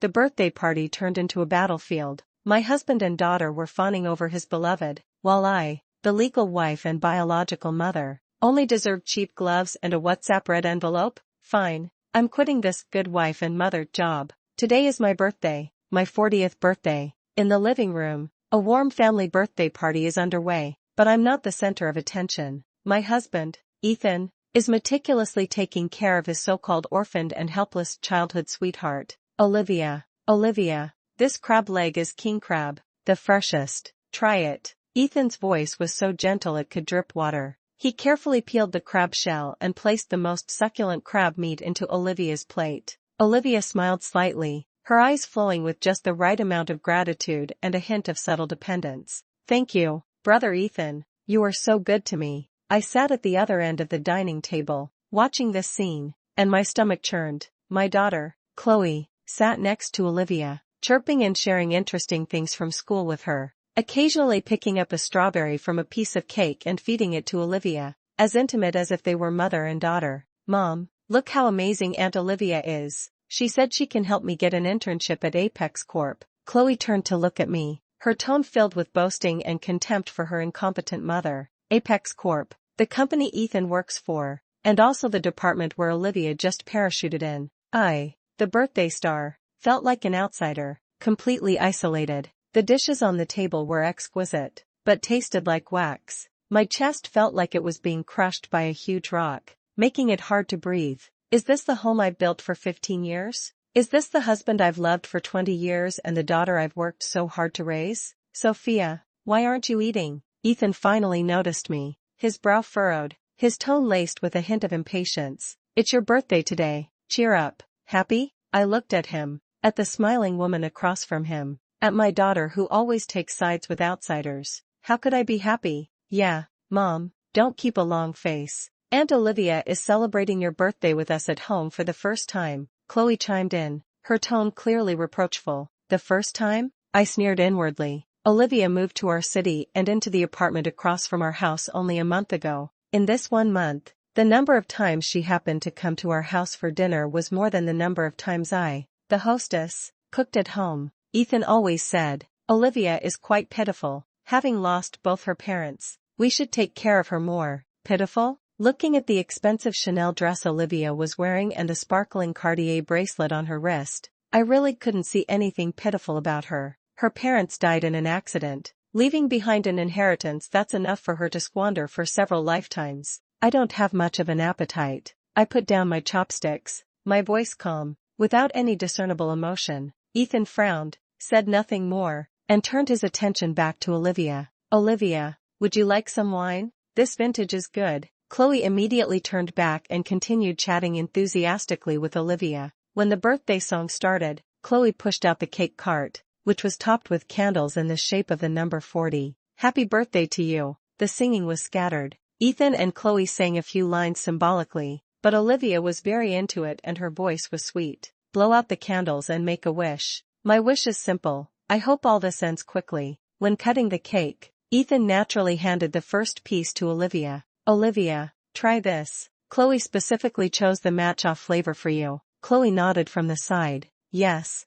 the birthday party turned into a battlefield. My husband and daughter were fawning over his beloved, while I, the legal wife and biological mother, only deserved cheap gloves and a WhatsApp red envelope. Fine, I'm quitting this good wife and mother job. Today is my birthday, my 40th birthday. In the living room, a warm family birthday party is underway, but I'm not the center of attention. My husband, Ethan, is meticulously taking care of his so-called orphaned and helpless childhood sweetheart, Olivia. Olivia, this crab leg is king crab, the freshest. Try it. Ethan's voice was so gentle it could drip water. He carefully peeled the crab shell and placed the most succulent crab meat into Olivia's plate. Olivia smiled slightly, her eyes flowing with just the right amount of gratitude and a hint of subtle dependence. Thank you, brother Ethan, you are so good to me. I sat at the other end of the dining table, watching this scene, and my stomach churned. My daughter, Chloe, sat next to Olivia, chirping and sharing interesting things from school with her, occasionally picking up a strawberry from a piece of cake and feeding it to Olivia, as intimate as if they were mother and daughter. Mom, look how amazing Aunt Olivia is. She said she can help me get an internship at Apex Corp. Chloe turned to look at me, her tone filled with boasting and contempt for her incompetent mother. Apex Corp, the company Ethan works for, and also the department where Olivia just parachuted in. I, the birthday star, felt like an outsider, completely isolated. The dishes on the table were exquisite, but tasted like wax. My chest felt like it was being crushed by a huge rock, making it hard to breathe. Is this the home I've built for 15 years? Is this the husband I've loved for 20 years and the daughter I've worked so hard to raise? Sophia, why aren't you eating? Ethan finally noticed me, his brow furrowed, his tone laced with a hint of impatience. It's your birthday today, cheer up. Happy? I looked at him, at the smiling woman across from him, at my daughter who always takes sides with outsiders. How could I be happy? Yeah, Mom, don't keep a long face. Aunt Olivia is celebrating your birthday with us at home for the first time, Chloe chimed in, her tone clearly reproachful. The first time? I sneered inwardly. Olivia moved to our city and into the apartment across from our house only a month ago. In this 1 month, the number of times she happened to come to our house for dinner was more than the number of times I, the hostess, cooked at home. Ethan always said, Olivia is quite pitiful, having lost both her parents. We should take care of her more. Pitiful? Looking at the expensive Chanel dress Olivia was wearing and the sparkling Cartier bracelet on her wrist, I really couldn't see anything pitiful about her. Her parents died in an accident, leaving behind an inheritance that's enough for her to squander for several lifetimes. I don't have much of an appetite. I put down my chopsticks, my voice calm, without any discernible emotion. Ethan frowned, said nothing more, and turned his attention back to Olivia. Olivia, would you like some wine? This vintage is good. Chloe immediately turned back and continued chatting enthusiastically with Olivia. When the birthday song started, Chloe pushed out the cake cart, which was topped with candles in the shape of the number 40. Happy birthday to you. The singing was scattered. Ethan and Chloe sang a few lines symbolically, but Olivia was very into it and her voice was sweet. Blow out the candles and make a wish. My wish is simple. I hope all this ends quickly. When cutting the cake, Ethan naturally handed the first piece to Olivia. Olivia, try this. Chloe specifically chose the matcha flavor for you. Chloe nodded from the side. Yes,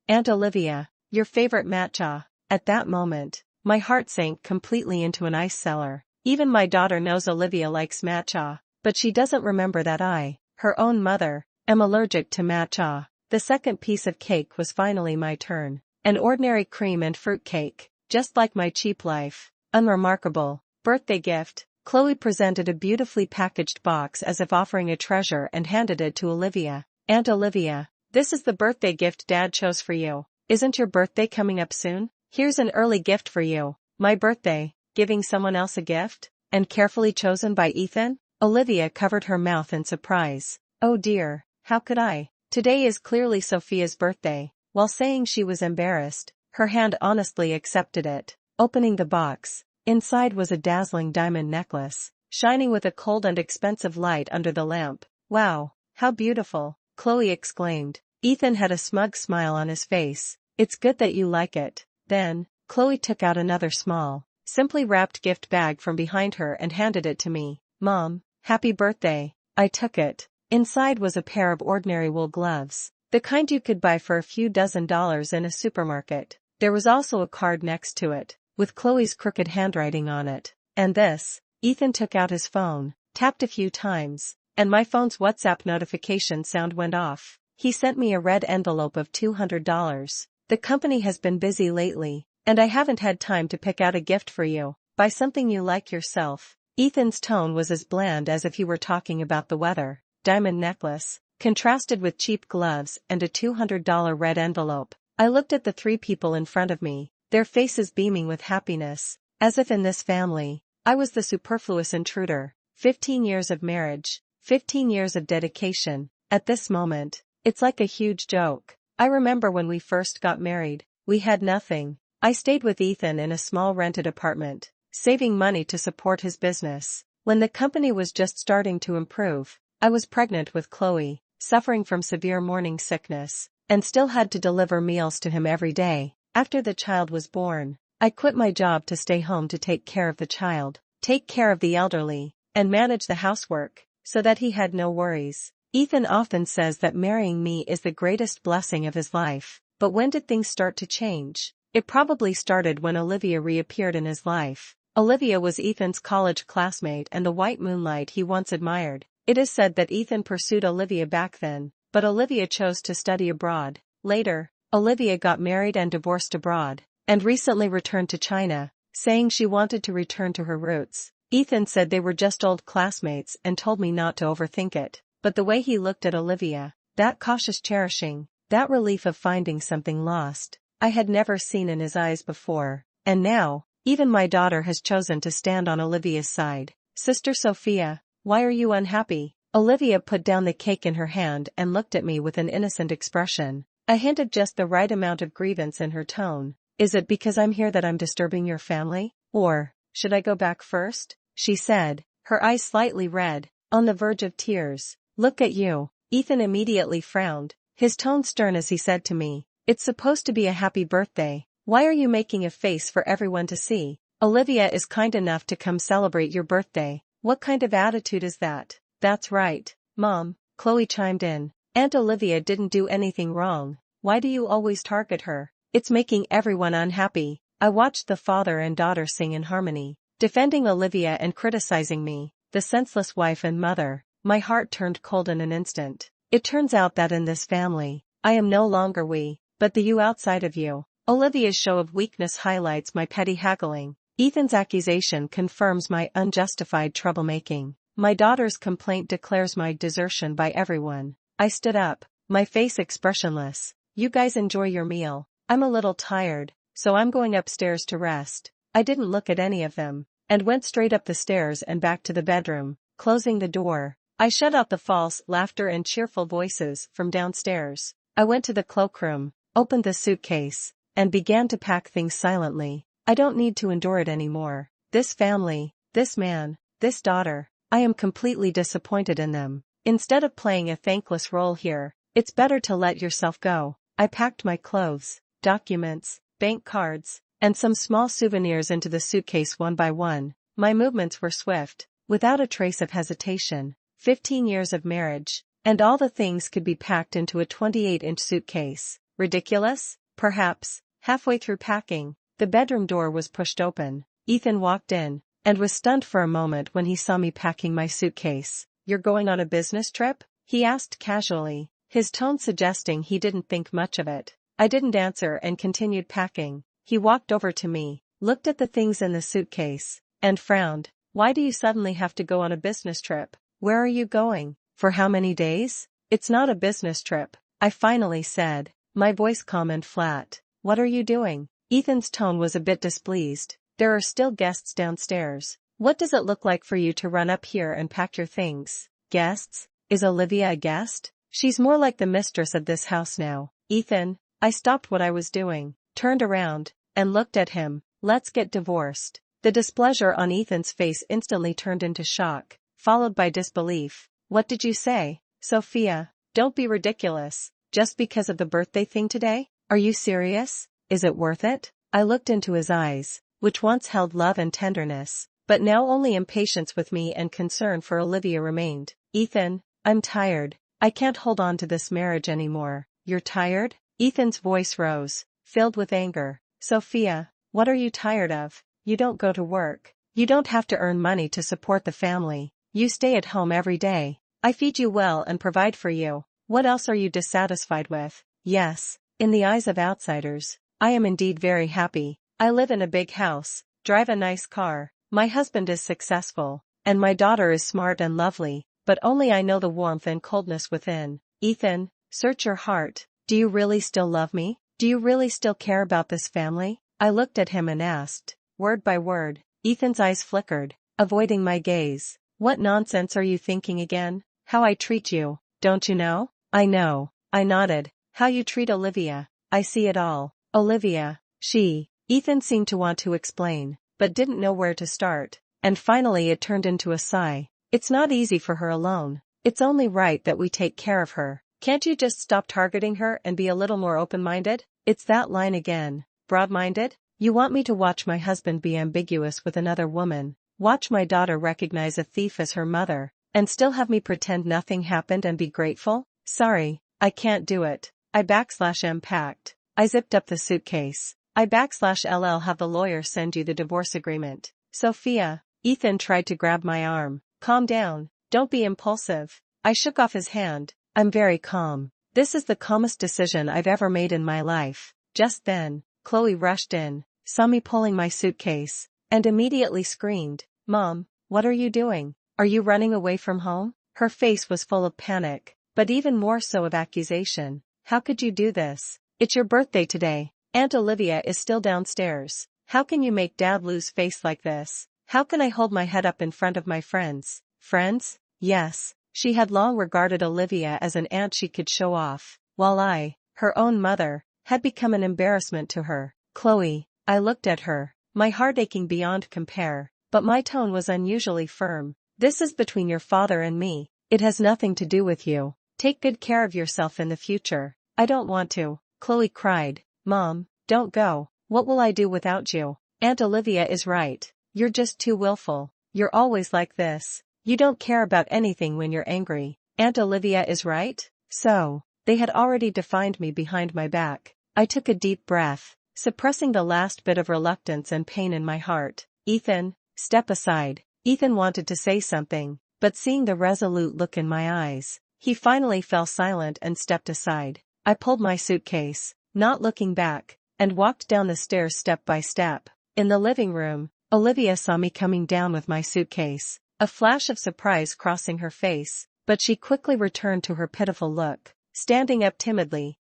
Aunt Olivia, your favorite matcha. At that moment, my heart sank completely into an ice cellar. Even my daughter knows Olivia likes matcha, but she doesn't remember that I, her own mother, am allergic to matcha. The second piece of cake was finally my turn. An ordinary cream and fruit cake, just like my cheap life. Unremarkable. Birthday gift. Chloe presented a beautifully packaged box as if offering a treasure and handed it to Olivia. Aunt Olivia, this is the birthday gift Dad chose for you. Isn't your birthday coming up soon? Here's an early gift for you. My birthday. Giving someone else a gift? And carefully chosen by Ethan? Olivia covered her mouth in surprise. Oh dear, how could I? Today is clearly Sophia's birthday. While saying she was embarrassed, her hand honestly accepted it. Opening the box, inside was a dazzling diamond necklace, shining with a cold and expensive light under the lamp. Wow, how beautiful, Chloe exclaimed. Ethan had a smug smile on his face. It's good that you like it. Then, Chloe took out another small, simply wrapped gift bag from behind her and handed it to me. Mom, happy birthday. I took it. Inside was a pair of ordinary wool gloves. The kind you could buy for a few dozen dollars in a supermarket. There was also a card next to it, with Chloe's crooked handwriting on it. And this, Ethan took out his phone, tapped a few times, and my phone's WhatsApp notification sound went off. He sent me a red envelope of $200. The company has been busy lately, and I haven't had time to pick out a gift for you. Buy something you like yourself. Ethan's tone was as bland as if he were talking about the weather. Diamond necklace, contrasted with cheap gloves and a $200 red envelope. I looked at the three people in front of me, their faces beaming with happiness, as if in this family, I was the superfluous intruder. 15 years of marriage, 15 years of dedication. At this moment, it's like a huge joke. I remember when we first got married, we had nothing. I stayed with Ethan in a small rented apartment, saving money to support his business. When the company was just starting to improve, I was pregnant with Chloe, suffering from severe morning sickness, and still had to deliver meals to him every day. After the child was born, I quit my job to stay home to take care of the child, take care of the elderly, and manage the housework, so that he had no worries. Ethan often says that marrying me is the greatest blessing of his life, but when did things start to change? It probably started when Olivia reappeared in his life. Olivia was Ethan's college classmate and the white moonlight he once admired. It is said that Ethan pursued Olivia back then, but Olivia chose to study abroad. Later, Olivia got married and divorced abroad, and recently returned to China, saying she wanted to return to her roots. Ethan said they were just old classmates and told me not to overthink it, but the way he looked at Olivia, that cautious cherishing, that relief of finding something lost, I had never seen in his eyes before. And now, even my daughter has chosen to stand on Olivia's side. Sister Sophia, why are you unhappy? Olivia put down the cake in her hand and looked at me with an innocent expression. I hinted just the right amount of grievance in her tone. Is it because I'm here that I'm disturbing your family? Or, should I go back first? She said, her eyes slightly red, on the verge of tears. Look at you. Ethan immediately frowned, his tone stern as he said to me, it's supposed to be a happy birthday. Why are you making a face for everyone to see? Olivia is kind enough to come celebrate your birthday. What kind of attitude is that? That's right, Mom, Chloe chimed in. Aunt Olivia didn't do anything wrong. Why do you always target her? It's making everyone unhappy. I watched the father and daughter sing in harmony, defending Olivia and criticizing me, the senseless wife and mother. My heart turned cold in an instant. It turns out that in this family, I am no longer we, but the you outside of you. Olivia's show of weakness highlights my petty haggling. Ethan's accusation confirms my unjustified troublemaking. My daughter's complaint declares my desertion by everyone. I stood up, my face expressionless. You guys enjoy your meal. I'm a little tired, so I'm going upstairs to rest. I didn't look at any of them, and went straight up the stairs and back to the bedroom, closing the door. I shut out the false laughter and cheerful voices from downstairs. I went to the cloakroom, opened the suitcase, and began to pack things silently. I don't need to endure it anymore. This family, this man, this daughter, I am completely disappointed in them. Instead of playing a thankless role here, it's better to let yourself go. I packed my clothes, documents, bank cards, and some small souvenirs into the suitcase one by one. My movements were swift, without a trace of hesitation. 15 years of marriage, and all the things could be packed into a 28-inch suitcase. Ridiculous? Perhaps. Halfway through packing, the bedroom door was pushed open. Ethan walked in, and was stunned for a moment when he saw me packing my suitcase. You're going on a business trip? He asked casually, his tone suggesting he didn't think much of it. I didn't answer and continued packing. He walked over to me, looked at the things in the suitcase, and frowned. Why do you suddenly have to go on a business trip? Where are you going? For how many days? It's not a business trip, I finally said, my voice calm and flat. What are you doing? Ethan's tone was a bit displeased. There are still guests downstairs. What does it look like for you to run up here and pack your things? Guests? Is Olivia a guest? She's more like the mistress of this house now. Ethan, I stopped what I was doing, turned around, and looked at him. Let's get divorced. The displeasure on Ethan's face instantly turned into shock, followed by disbelief. What did you say? Sophia, don't be ridiculous. Just because of the birthday thing today? Are you serious? Is it worth it? I looked into his eyes, which once held love and tenderness, but now only impatience with me and concern for Olivia remained. Ethan, I'm tired. I can't hold on to this marriage anymore. You're tired? Ethan's voice rose, filled with anger. Sophia, what are you tired of? You don't go to work. You don't have to earn money to support the family. You stay at home every day. I feed you well and provide for you. What else are you dissatisfied with? Yes, in the eyes of outsiders, I am indeed very happy. I live in a big house, drive a nice car, my husband is successful, and my daughter is smart and lovely, but only I know the warmth and coldness within. Ethan, search your heart. Do you really still love me? Do you really still care about this family? I looked at him and asked, word by word. Ethan's eyes flickered, avoiding my gaze. What nonsense are you thinking again? How I treat you, don't you know? I know. I nodded. How you treat Olivia. I see it all. Olivia, she. Ethan seemed to want to explain, but didn't know where to start, and finally it turned into a sigh. It's not easy for her alone. It's only right that we take care of her. Can't you just stop targeting her and be a little more open-minded? It's that line again. Broad-minded? You want me to watch my husband be ambiguous with another woman, watch my daughter recognize a thief as her mother, and still have me pretend nothing happened and be grateful? Sorry, I can't do it. I packed. I zipped up the suitcase. I have the lawyer send you the divorce agreement. Sophia, Ethan tried to grab my arm. Calm down, don't be impulsive. I shook off his hand. I'm very calm. This is the calmest decision I've ever made in my life. Just then, Chloe rushed in, saw me pulling my suitcase, and immediately screamed, Mom, what are you doing? Are you running away from home? Her face was full of panic, but even more so of accusation. How could you do this? It's your birthday today. Aunt Olivia is still downstairs. How can you make Dad lose face like this? How can I hold my head up in front of my friends? Friends? Yes, she had long regarded Olivia as an aunt she could show off, while I, her own mother, had become an embarrassment to her. Chloe, I looked at her, my heart aching beyond compare, but my tone was unusually firm. This is between your father and me. It has nothing to do with you. Take good care of yourself in the future. I don't want to, Chloe cried. Mom, don't go. What will I do without you? Aunt Olivia is right. You're just too willful. You're always like this. You don't care about anything when you're angry. Aunt Olivia is right? So, they had already defined me behind my back. I took a deep breath, suppressing the last bit of reluctance and pain in my heart. Ethan, step aside. Ethan wanted to say something, but seeing the resolute look in my eyes, he finally fell silent and stepped aside. I pulled my suitcase, not looking back, and walked down the stairs step by step. In the living room, Olivia saw me coming down with my suitcase, a flash of surprise crossing her face, but she quickly returned to her pitiful look, standing up timidly.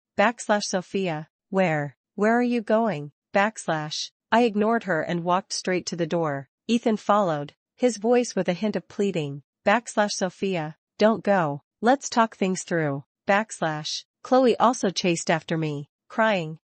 Sophia, where are you going? I ignored her and walked straight to the door. Ethan followed, his voice with a hint of pleading. Sophia, don't go. Let's talk things through. Chloe also chased after me, crying,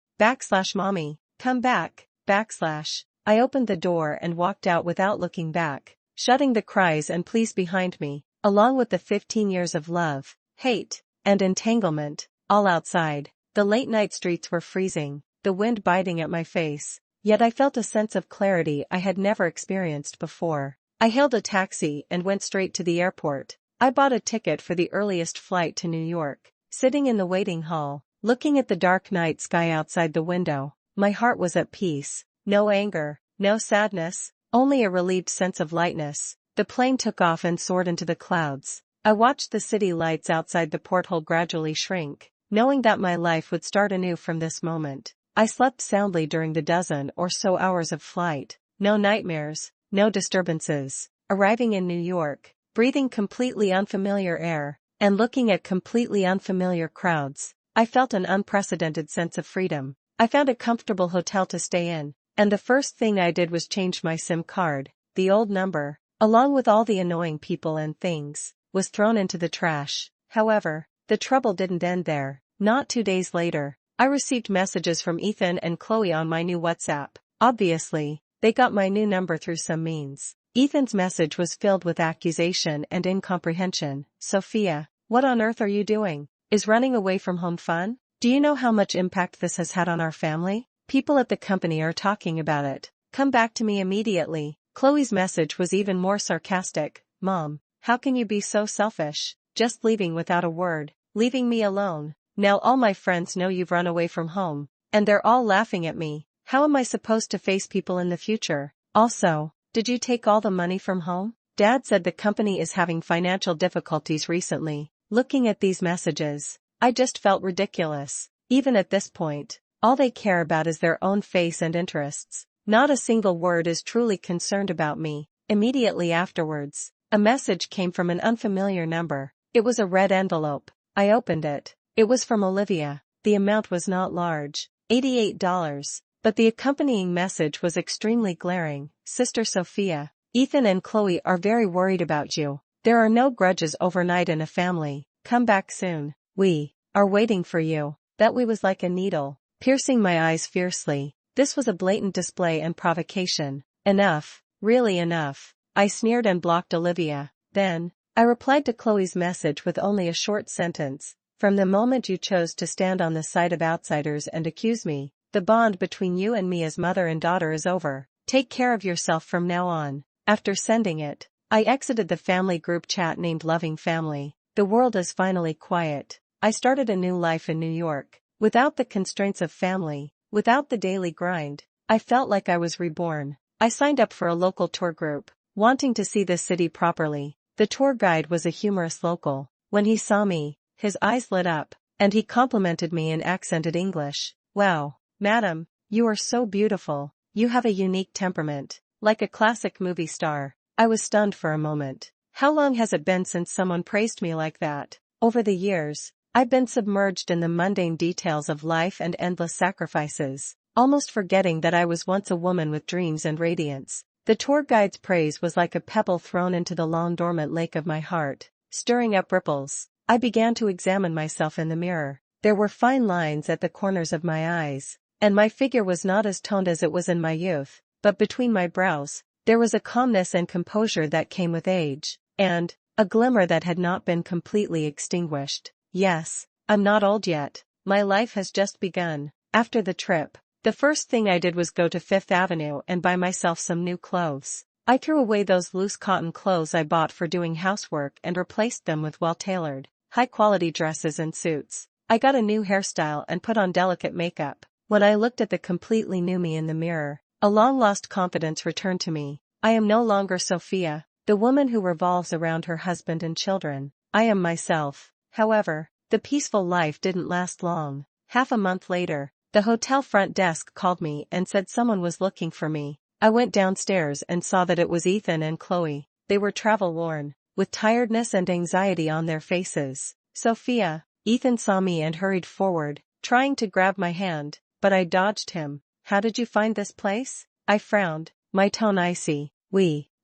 Mommy, come back. I opened the door and walked out without looking back, shutting the cries and pleas behind me, along with the 15 years of love, hate, and entanglement, all outside. The late-night streets were freezing, the wind biting at my face, yet I felt a sense of clarity I had never experienced before. I hailed a taxi and went straight to the airport. I bought a ticket for the earliest flight to New York. Sitting in the waiting hall, looking at the dark night sky outside the window, my heart was at peace. No anger, no sadness, only a relieved sense of lightness. The plane took off and soared into the clouds. I watched the city lights outside the porthole gradually shrink, knowing that my life would start anew from this moment. I slept soundly during the dozen or so hours of flight. No nightmares, no disturbances. Arriving in New York, breathing completely unfamiliar air, and looking at completely unfamiliar crowds, I felt an unprecedented sense of freedom. I found a comfortable hotel to stay in, and the first thing I did was change my SIM card. The old number, along with all the annoying people and things, was thrown into the trash. However, the trouble didn't end there. Not 2 days later, I received messages from Ethan and Chloe on my new WhatsApp. Obviously, they got my new number through some means. Ethan's message was filled with accusation and incomprehension. Sophia, what on earth are you doing? Is running away from home fun? Do you know how much impact this has had on our family? People at the company are talking about it. Come back to me immediately. Chloe's message was even more sarcastic. Mom, how can you be so selfish? Just leaving without a word. Leaving me alone. Now all my friends know you've run away from home. And they're all laughing at me. How am I supposed to face people in the future? Also, did you take all the money from home? Dad said the company is having financial difficulties recently. Looking at these messages, I just felt ridiculous. Even at this point, all they care about is their own face and interests. Not a single word is truly concerned about me. Immediately afterwards, a message came from an unfamiliar number. It was a red envelope. I opened it. It was from Olivia. The amount was not large, $88, but the accompanying message was extremely glaring. Sister Sophia, Ethan and Chloe are very worried about you. There are no grudges overnight in a family. Come back soon. We are waiting for you. That we was like a needle, piercing my eyes fiercely. This was a blatant display and provocation. Enough, really enough. I sneered and blocked Olivia. Then, I replied to Chloe's message with only a short sentence. From the moment you chose to stand on the side of outsiders and accuse me, the bond between you and me as mother and daughter is over. Take care of yourself from now on. After sending it, I exited the family group chat named Loving Family. The world is finally quiet. I started a new life in New York. Without the constraints of family, without the daily grind, I felt like I was reborn. I signed up for a local tour group, wanting to see the city properly. The tour guide was a humorous local. When he saw me, his eyes lit up, and he complimented me in accented English. Wow, madam, you are so beautiful. You have a unique temperament, like a classic movie star. I was stunned for a moment. How long has it been since someone praised me like that? Over the years, I've been submerged in the mundane details of life and endless sacrifices, almost forgetting that I was once a woman with dreams and radiance. The tour guide's praise was like a pebble thrown into the long-dormant lake of my heart, stirring up ripples. I began to examine myself in the mirror. There were fine lines at the corners of my eyes, and my figure was not as toned as it was in my youth, but between my brows, there was a calmness and composure that came with age, and a glimmer that had not been completely extinguished. Yes, I'm not old yet. My life has just begun. After the trip, the first thing I did was go to Fifth Avenue and buy myself some new clothes. I threw away those loose cotton clothes I bought for doing housework and replaced them with well-tailored, high-quality dresses and suits. I got a new hairstyle and put on delicate makeup. When I looked at the completely new me in the mirror, a long-lost confidence returned to me. I am no longer Sophia, the woman who revolves around her husband and children. I am myself. However, the peaceful life didn't last long. Half a month later, the hotel front desk called me and said someone was looking for me. I went downstairs and saw that it was Ethan and Chloe. They were travel-worn, with tiredness and anxiety on their faces. Sophia, Ethan saw me and hurried forward, trying to grab my hand, but I dodged him. How did you find this place? I frowned, my tone icy.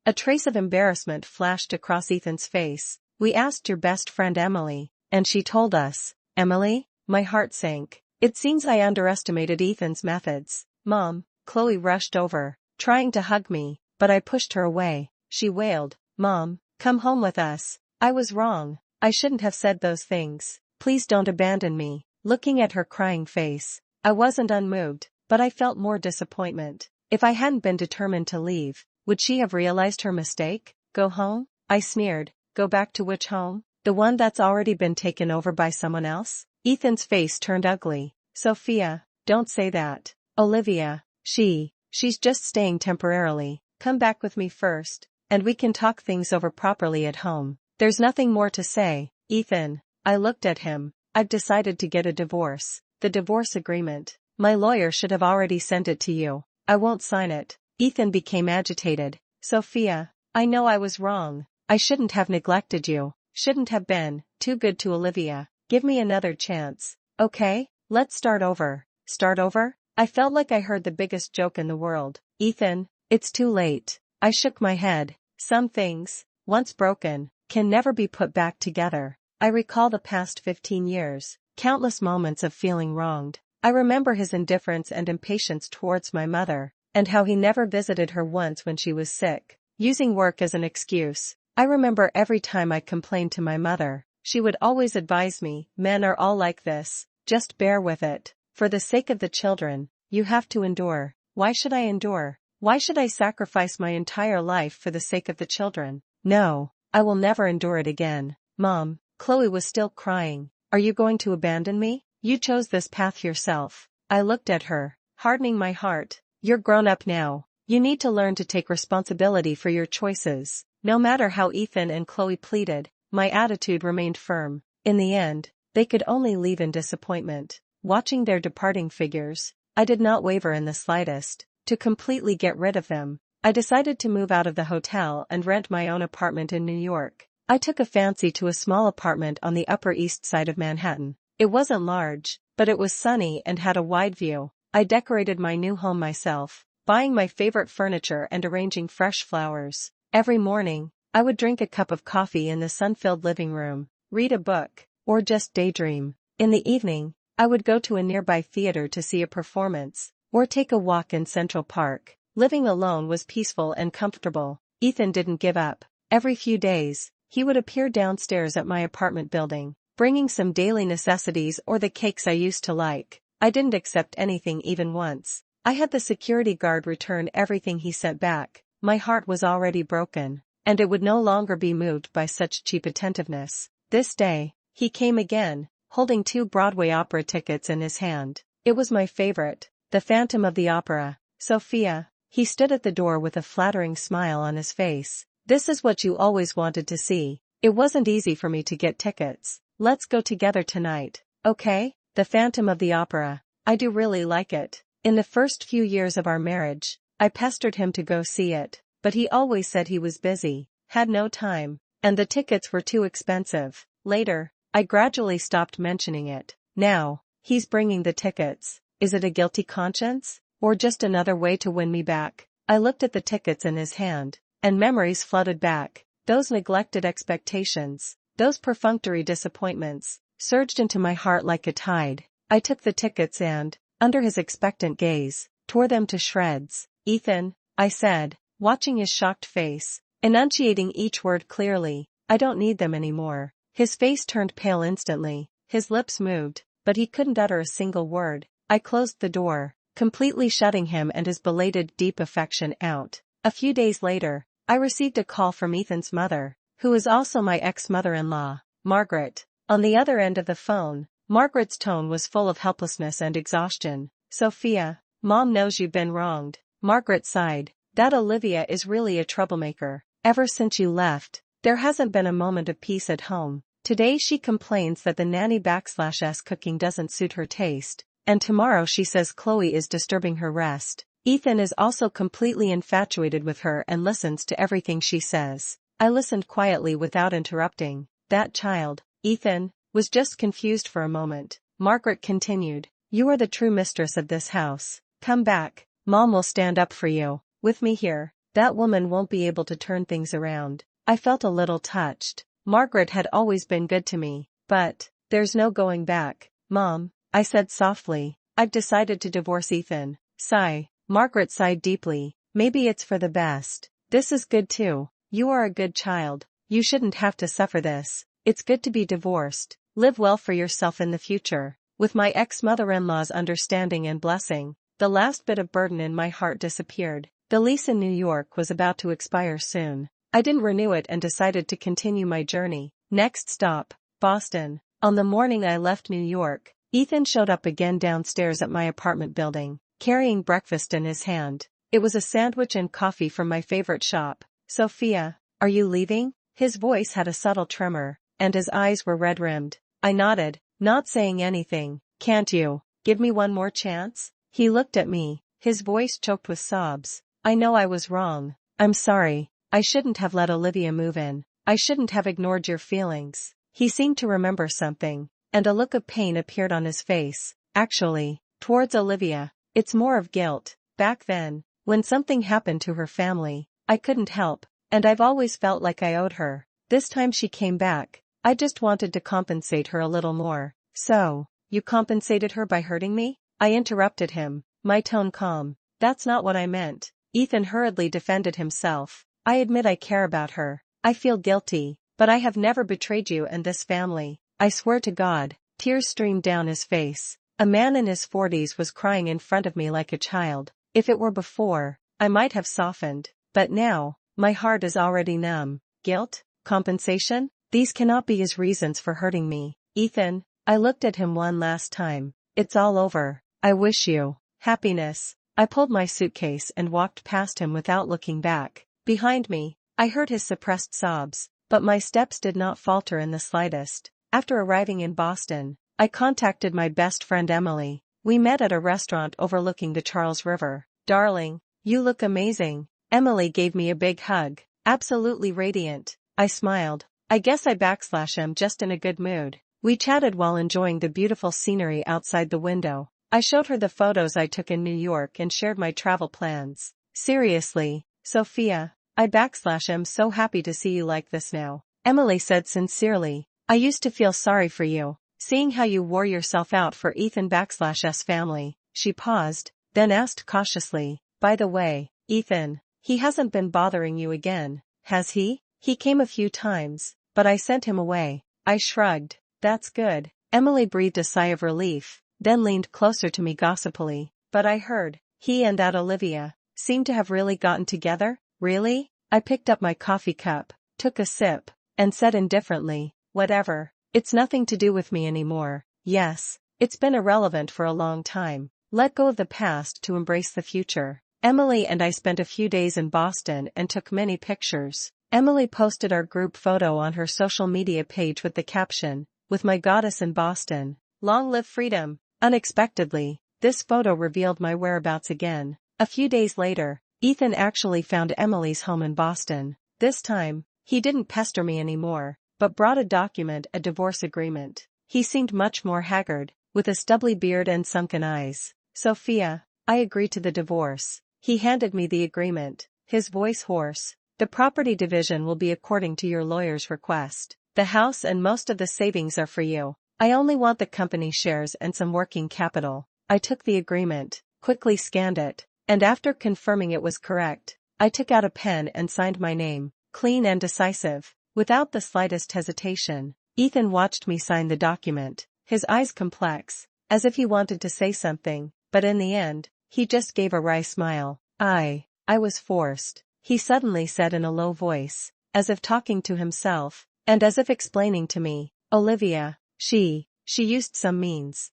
A trace of embarrassment flashed across Ethan's face. We asked your best friend Emily, and she told us. Emily? My heart sank. It seems I underestimated Ethan's methods. Mom, Chloe rushed over, trying to hug me, but I pushed her away. She wailed, Mom, come home with us. I was wrong. I shouldn't have said those things. Please don't abandon me. Looking at her crying face, I wasn't unmoved, but I felt more disappointment. If I hadn't been determined to leave, would she have realized her mistake? Go home? I sneered. Go back to which home? The one that's already been taken over by someone else? Ethan's face turned ugly. Sophia, don't say that. Olivia, she's just staying temporarily. Come back with me first, and we can talk things over properly at home. There's nothing more to say. Ethan, I looked at him. I've decided to get a divorce. The divorce agreement. My lawyer should have already sent it to you. I won't sign it. Ethan became agitated. Sophia, I know I was wrong. I shouldn't have neglected you. Shouldn't have been too good to Olivia. Give me another chance. Okay, let's start over. Start over? I felt like I heard the biggest joke in the world. Ethan, it's too late. I shook my head. Some things, once broken, can never be put back together. I recall the past 15 years, countless moments of feeling wronged. I remember his indifference and impatience towards my mother, and how he never visited her once when she was sick, using work as an excuse. I remember every time I complained to my mother, she would always advise me, men are all like this, just bear with it. For the sake of the children, you have to endure. Why should I endure? Why should I sacrifice my entire life for the sake of the children? No, I will never endure it again. Mom, Chloe was still crying. Are you going to abandon me? You chose this path yourself. I looked at her, hardening my heart. You're grown up now. You need to learn to take responsibility for your choices. No matter how Ethan and Chloe pleaded, my attitude remained firm. In the end, they could only leave in disappointment. Watching their departing figures, I did not waver in the slightest. To completely get rid of them, I decided to move out of the hotel and rent my own apartment in New York. I took a fancy to a small apartment on the Upper East Side of Manhattan. It wasn't large, but it was sunny and had a wide view. I decorated my new home myself, buying my favorite furniture and arranging fresh flowers. Every morning, I would drink a cup of coffee in the sun-filled living room, read a book, or just daydream. In the evening, I would go to a nearby theater to see a performance, or take a walk in Central Park. Living alone was peaceful and comfortable. Ethan didn't give up. Every few days, he would appear downstairs at my apartment building, bringing some daily necessities or the cakes I used to like. I didn't accept anything even once. I had the security guard return everything he sent back. My heart was already broken, and it would no longer be moved by such cheap attentiveness. This day, he came again, holding 2 Broadway opera tickets in his hand. It was my favorite, The Phantom of the Opera. Sophia. He stood at the door with a flattering smile on his face. This is what you always wanted to see. It wasn't easy for me to get tickets. Let's go together tonight, okay? The Phantom of the Opera. I do really like it. In the first few years of our marriage, I pestered him to go see it, but he always said he was busy, had no time, and the tickets were too expensive. Later, I gradually stopped mentioning it. Now, he's bringing the tickets. Is it a guilty conscience? Or just another way to win me back? I looked at the tickets in his hand, and memories flooded back. Those neglected expectations, those perfunctory disappointments, surged into my heart like a tide. I took the tickets and, under his expectant gaze, tore them to shreds. Ethan, I said, watching his shocked face, enunciating each word clearly, I don't need them anymore. His face turned pale instantly, his lips moved, but he couldn't utter a single word. I closed the door, completely shutting him and his belated deep affection out. A few days later, I received a call from Ethan's mother, who is also my ex-mother-in-law, Margaret. On the other end of the phone, Margaret's tone was full of helplessness and exhaustion. Sophia, Mom knows you've been wronged. Margaret sighed. That Olivia is really a troublemaker. Ever since you left, there hasn't been a moment of peace at home. Today she complains that the nanny/s cooking doesn't suit her taste, and tomorrow she says Chloe is disturbing her rest. Ethan is also completely infatuated with her and listens to everything she says. I listened quietly without interrupting. That child, Ethan, was just confused for a moment. Margaret continued, you are the true mistress of this house. Come back. Mom will stand up for you. With me here, that woman won't be able to turn things around. I felt a little touched. Margaret had always been good to me, but there's no going back. Mom, I said softly, I've decided to divorce Ethan. Sigh. Margaret sighed deeply. Maybe it's for the best. This is good too. You are a good child. You shouldn't have to suffer this. It's good to be divorced. Live well for yourself in the future. With my ex-mother-in-law's understanding and blessing, the last bit of burden in my heart disappeared. The lease in New York was about to expire soon. I didn't renew it and decided to continue my journey. Next stop, Boston. On the morning I left New York, Ethan showed up again downstairs at my apartment building, carrying breakfast in his hand. It was a sandwich and coffee from my favorite shop. Sophia, are you leaving? His voice had a subtle tremor, and his eyes were red-rimmed. I nodded, not saying anything. Can't you give me one more chance? He looked at me, his voice choked with sobs. I know I was wrong. I'm sorry. I shouldn't have let Olivia move in. I shouldn't have ignored your feelings. He seemed to remember something, and a look of pain appeared on his face. Actually, towards Olivia, it's more of guilt. Back then, when something happened to her family, I couldn't help, and I've always felt like I owed her. This time she came back, I just wanted to compensate her a little more. So, you compensated her by hurting me? I interrupted him, my tone calm. That's not what I meant. Ethan hurriedly defended himself. I admit I care about her. I feel guilty, but I have never betrayed you and this family. I swear to God. Tears streamed down his face. A man in his 40s was crying in front of me like a child. If it were before, I might have softened, but now, my heart is already numb. Guilt? Compensation? These cannot be his reasons for hurting me. Ethan, I looked at him one last time. It's all over. I wish you happiness. I pulled my suitcase and walked past him without looking back. Behind me, I heard his suppressed sobs, but my steps did not falter in the slightest. After arriving in Boston, I contacted my best friend Emily. We met at a restaurant overlooking the Charles River. Darling, you look amazing. Emily gave me a big hug. Absolutely radiant. I smiled. I guess I'm just in a good mood. We chatted while enjoying the beautiful scenery outside the window. I showed her the photos I took in New York and shared my travel plans. Seriously, Sophia, I'm so happy to see you like this now. Emily said sincerely. I used to feel sorry for you, seeing how you wore yourself out for Ethan/S family. She paused, then asked cautiously, by the way, Ethan, he hasn't been bothering you again, has he? He came a few times, but I sent him away. I shrugged. That's good. Emily breathed a sigh of relief, then leaned closer to me gossipily. But I heard, he and that Olivia seem to have really gotten together? Really? I picked up my coffee cup, took a sip, and said indifferently, whatever. It's nothing to do with me anymore. Yes, it's been irrelevant for a long time. Let go of the past to embrace the future. Emily and I spent a few days in Boston and took many pictures. Emily posted our group photo on her social media page with the caption, "With my goddess in Boston. Long live freedom." Unexpectedly, this photo revealed my whereabouts again. A few days later, Ethan actually found Emily's home in Boston. This time, he didn't pester me anymore, but brought a divorce agreement. He seemed much more haggard, with a stubbly beard and sunken eyes. Sophia, I agree to the divorce. He handed me the agreement, his voice hoarse. The property division will be according to your lawyer's request. The house and most of the savings are for you. I only want the company shares and some working capital. I took the agreement, quickly scanned it, and after confirming it was correct, I took out a pen and signed my name, clean and decisive, without the slightest hesitation. Ethan watched me sign the document, his eyes complex, as if he wanted to say something, but in the end, he just gave a wry smile. I was forced, he suddenly said in a low voice, as if talking to himself, and as if explaining to me, Olivia, she used some means.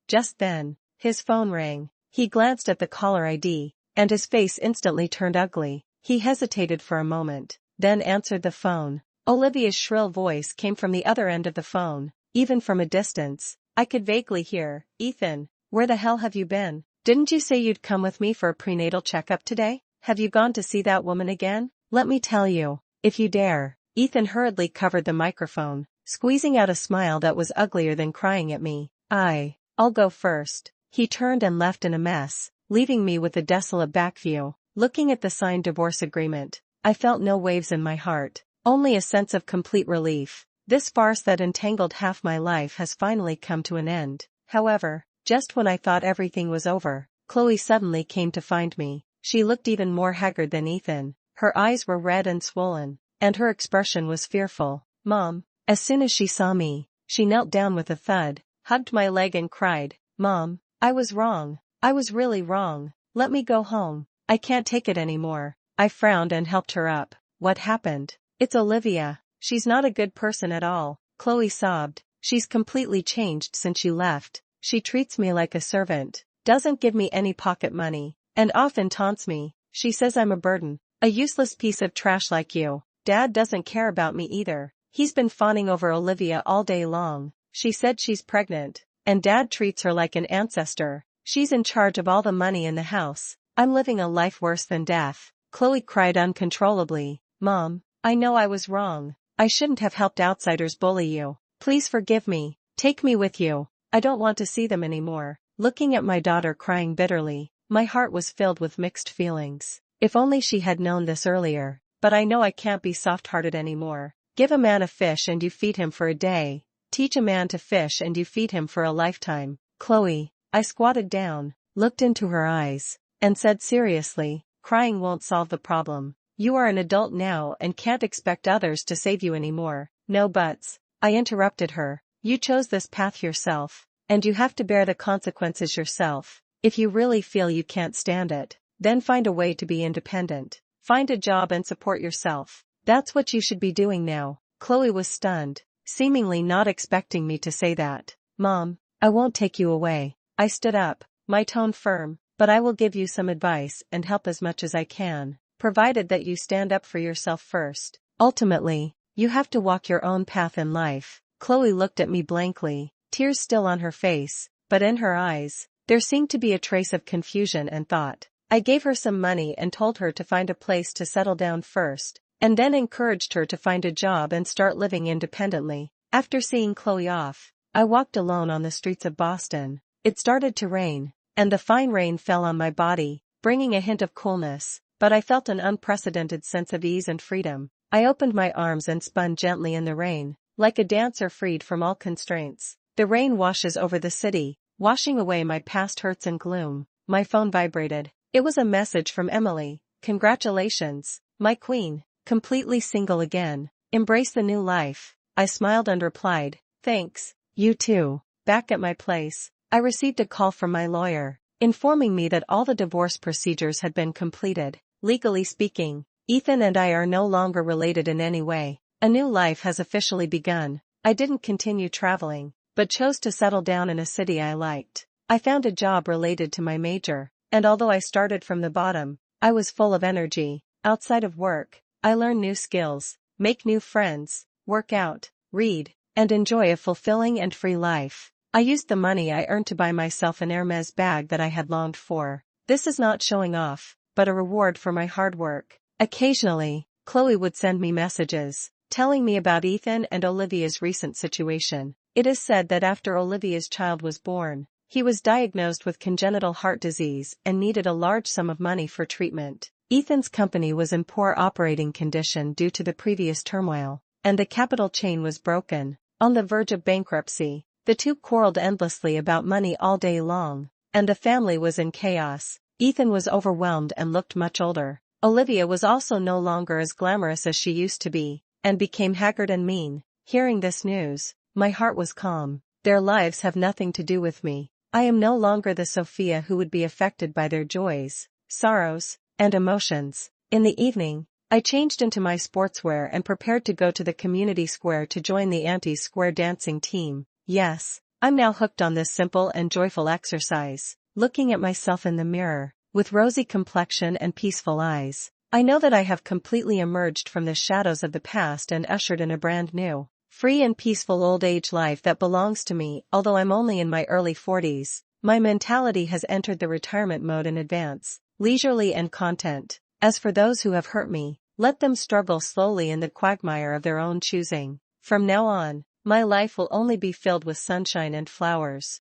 Just then, his phone rang. He glanced at the caller ID, and his face instantly turned ugly. He hesitated for a moment, then answered the phone. Olivia's shrill voice came from the other end of the phone, even from a distance. I could vaguely hear, Ethan, where the hell have you been? Didn't you say you'd come with me for a prenatal checkup today? Have you gone to see that woman again? Let me tell you, if you dare. Ethan hurriedly covered the microphone, squeezing out a smile that was uglier than crying at me. I'll go first. He turned and left in a mess, leaving me with a desolate back view. Looking at the signed divorce agreement, I felt no waves in my heart, only a sense of complete relief. This farce that entangled half my life has finally come to an end. However, just when I thought everything was over, Chloe suddenly came to find me. She looked even more haggard than Ethan. Her eyes were red and swollen, and her expression was fearful. Mom. As soon as she saw me, she knelt down with a thud, hugged my leg and cried, Mom, I was wrong. I was really wrong. Let me go home. I can't take it anymore. I frowned and helped her up. What happened? It's Olivia. She's not a good person at all. Chloe sobbed. She's completely changed since you left. She treats me like a servant, doesn't give me any pocket money, and often taunts me. She says I'm a burden, a useless piece of trash like you. Dad doesn't care about me either. He's been fawning over Olivia all day long. She said she's pregnant, and Dad treats her like an ancestor. She's in charge of all the money in the house. I'm living a life worse than death. Chloe cried uncontrollably. Mom, I know I was wrong. I shouldn't have helped outsiders bully you. Please forgive me. Take me with you. I don't want to see them anymore. Looking at my daughter crying bitterly, my heart was filled with mixed feelings. If only she had known this earlier. But I know I can't be soft-hearted anymore. Give a man a fish and you feed him for a day. Teach a man to fish and you feed him for a lifetime. Chloe, I squatted down, looked into her eyes, and said seriously, crying won't solve the problem. You are an adult now and can't expect others to save you anymore. No buts. I interrupted her. You chose this path yourself, and you have to bear the consequences yourself. If you really feel you can't stand it, then find a way to be independent. Find a job and support yourself. That's what you should be doing now. Chloe was stunned. seemingly not expecting me to say that. Mom, I won't take you away. I stood up, my tone firm, but I will give you some advice and help as much as I can, provided that you stand up for yourself first. Ultimately, you have to walk your own path in life. Chloe looked at me blankly, tears still on her face, but in her eyes, there seemed to be a trace of confusion and thought. I gave her some money and told her to find a place to settle down first, and then encouraged her to find a job and start living independently. After seeing Chloe off, I walked alone on the streets of Boston. It started to rain, and the fine rain fell on my body, bringing a hint of coolness, but I felt an unprecedented sense of ease and freedom. I opened my arms and spun gently in the rain, like a dancer freed from all constraints. The rain washes over the city, washing away my past hurts and gloom. My phone vibrated. It was a message from Emily. Congratulations, my queen, completely single again. Embrace the new life. I smiled and replied, thanks, you too. Back at my place, I received a call from my lawyer, informing me that all the divorce procedures had been completed. Legally speaking, Ethan and I are no longer related in any way. A new life has officially begun. I didn't continue traveling, but chose to settle down in a city I liked. I found a job related to my major, and although I started from the bottom, I was full of energy. Outside of work, I learned new skills, make new friends, work out, read, and enjoy a fulfilling and free life. I used the money I earned to buy myself an Hermes bag that I had longed for. This is not showing off, but a reward for my hard work. Occasionally, Chloe would send me messages, telling me about Ethan and Olivia's recent situation. It is said that after Olivia's child was born, he was diagnosed with congenital heart disease and needed a large sum of money for treatment. Ethan's company was in poor operating condition due to the previous turmoil, and the capital chain was broken, on the verge of bankruptcy. The two quarreled endlessly about money all day long, and the family was in chaos. Ethan was overwhelmed and looked much older. Olivia was also no longer as glamorous as she used to be, and became haggard and mean. Hearing this news, my heart was calm. Their lives have nothing to do with me. I am no longer the Sophia who would be affected by their joys, sorrows, and emotions. In the evening, I changed into my sportswear and prepared to go to the community square to join the Aunties Square dancing team. Yes, I'm now hooked on this simple and joyful exercise. Looking at myself in the mirror, with rosy complexion and peaceful eyes, I know that I have completely emerged from the shadows of the past and ushered in a brand new, free and peaceful old age life that belongs to me. Although I'm only in my early 40s, my mentality has entered the retirement mode in advance, leisurely and content. As for those who have hurt me, let them struggle slowly in the quagmire of their own choosing. From now on, my life will only be filled with sunshine and flowers.